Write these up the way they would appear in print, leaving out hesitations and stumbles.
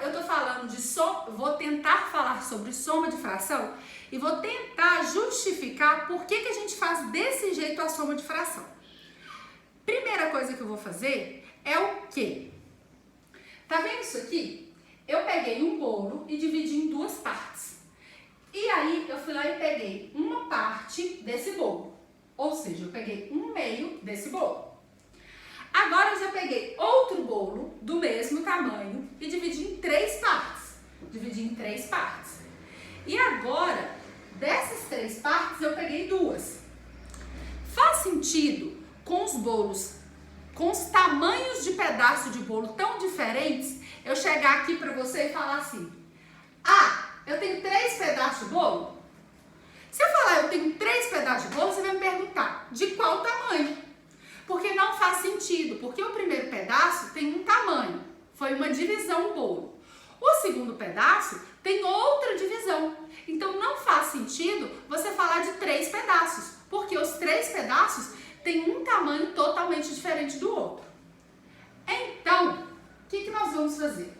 eu tô falando de soma, vou tentar falar sobre soma de fração e vou tentar justificar por que a gente faz desse jeito a soma de fração. Primeira coisa que eu vou fazer é o quê? Tá vendo isso aqui? Eu peguei um bolo e dividi em duas partes. E aí eu fui lá e peguei uma parte desse bolo. Ou seja, eu peguei um meio desse bolo. Agora eu já peguei outro bolo do mesmo tamanho e dividi em três partes. E agora, dessas três partes, eu peguei duas. Faz sentido com os bolos, com os tamanhos de pedaço de bolo tão diferentes, eu chegar aqui pra você e falar assim: ah, eu tenho 3 pedaços de bolo? Se eu falar eu tenho 3 pedaços de bolo, você vai me perguntar de qual tamanho? Porque não faz sentido, porque o primeiro pedaço tem um tamanho, foi uma divisão bolo. O segundo pedaço tem outra divisão, então não faz sentido você falar de 3 pedaços, porque os 3 pedaços têm um tamanho totalmente diferente do outro. Então, o que nós vamos fazer?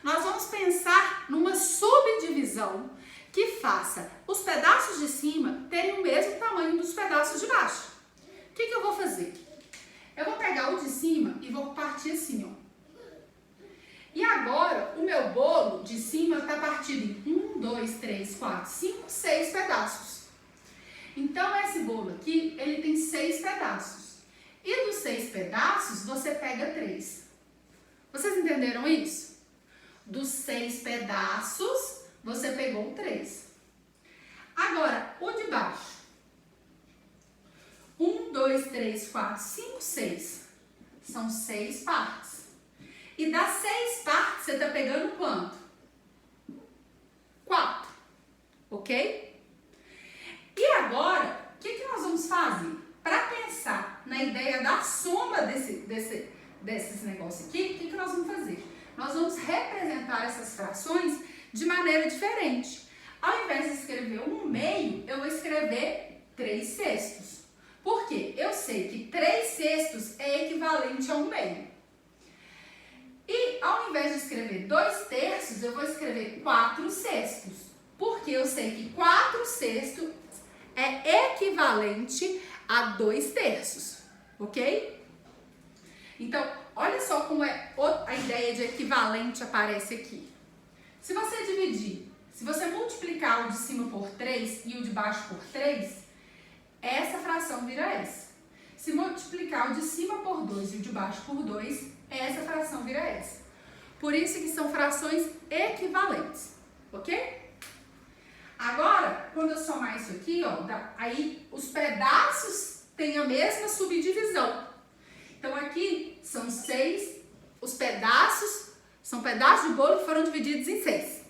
Nós vamos pensar numa subdivisão que faça os pedaços de cima terem o mesmo tamanho dos pedaços de baixo. O que eu vou fazer? Eu vou pegar o de cima e vou partir assim, ó. E agora, o meu bolo de cima está partido em 1, 2, 3, 4, 5, 6 pedaços. Então, esse bolo aqui, ele tem 6 pedaços. E dos 6 pedaços, você pega 3. Vocês entenderam isso? Dos 6 pedaços, você pegou 3. Agora, o de baixo. 1, 2, 3, 4, 5, 6. São 6 partes. E das 6 partes, você está pegando quanto? 4. Ok? E agora, o que nós vamos fazer? Para pensar na ideia da soma desses negócios aqui, o que nós vamos fazer? Nós vamos representar essas frações de maneira diferente. Ao invés de escrever 1/2, eu vou escrever 3/6. Por quê? Eu sei que 3/6 é equivalente a 1/2. E ao invés de escrever 2/3, eu vou escrever 4/6. Porque eu sei que 4/6 é equivalente a 2/3. Ok? Então, olha só como a ideia de equivalente aparece aqui. Se você dividir, se você multiplicar o de cima por 3 e o de baixo por 3, essa fração vira essa. Se multiplicar o de cima por 2 e o de baixo por 2, essa fração vira essa. Por isso que são frações equivalentes, ok? Agora, quando eu somar isso aqui, ó, aí os pedaços têm a mesma subdivisão. Então aqui são 6, os pedaços, são pedaços de bolo que foram divididos em 6.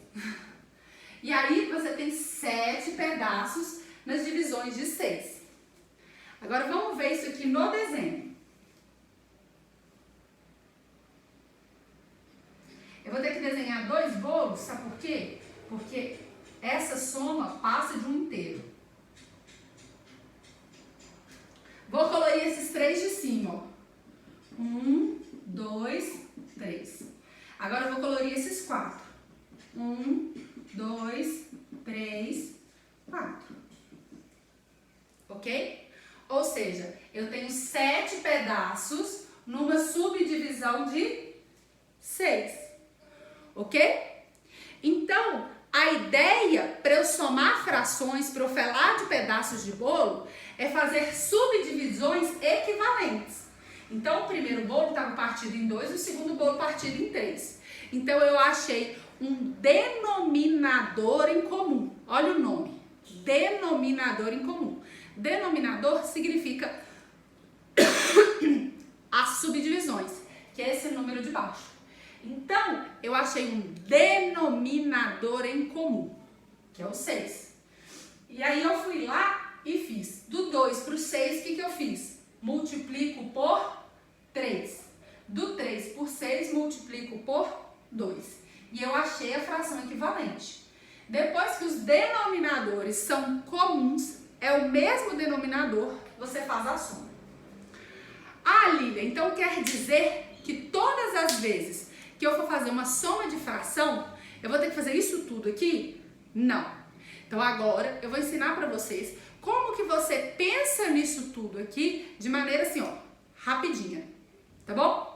E aí você tem 7 pedaços nas divisões de 6. Agora vamos ver isso aqui no desenho. Eu vou ter que desenhar 2 bolos, sabe por quê? Porque essa soma passa de um inteiro. Vou colorir esses 3 de cima, ó. 1, 2, 3. Agora eu vou colorir esses 4. 1, 2, 3, 4. Ok? Ou seja, eu tenho 7 pedaços numa subdivisão de 6. Ok? Então, a ideia para eu somar frações, para eu falar de pedaços de bolo, é fazer subdivisões equivalentes. Então, o primeiro bolo estava partido em 2 e o segundo bolo partido em 3. Então, eu achei um denominador em comum. Olha o nome, denominador em comum. Denominador significa as subdivisões, que é esse número de baixo. Então, eu achei um denominador em comum, que é o 6. E aí eu fui lá e fiz do 2 para o 6, o que eu fiz? Multiplico por 3. Do 3 por 6, multiplico por 2. E eu achei a fração equivalente. Depois que os denominadores são comuns, é o mesmo denominador, você faz a soma. Ah, Lívia, então quer dizer que todas as vezes que eu for fazer uma soma de fração, eu vou ter que fazer isso tudo aqui? Não. Então agora eu vou ensinar para vocês como que você pensa nisso tudo aqui de maneira assim, ó, rapidinha, tá bom?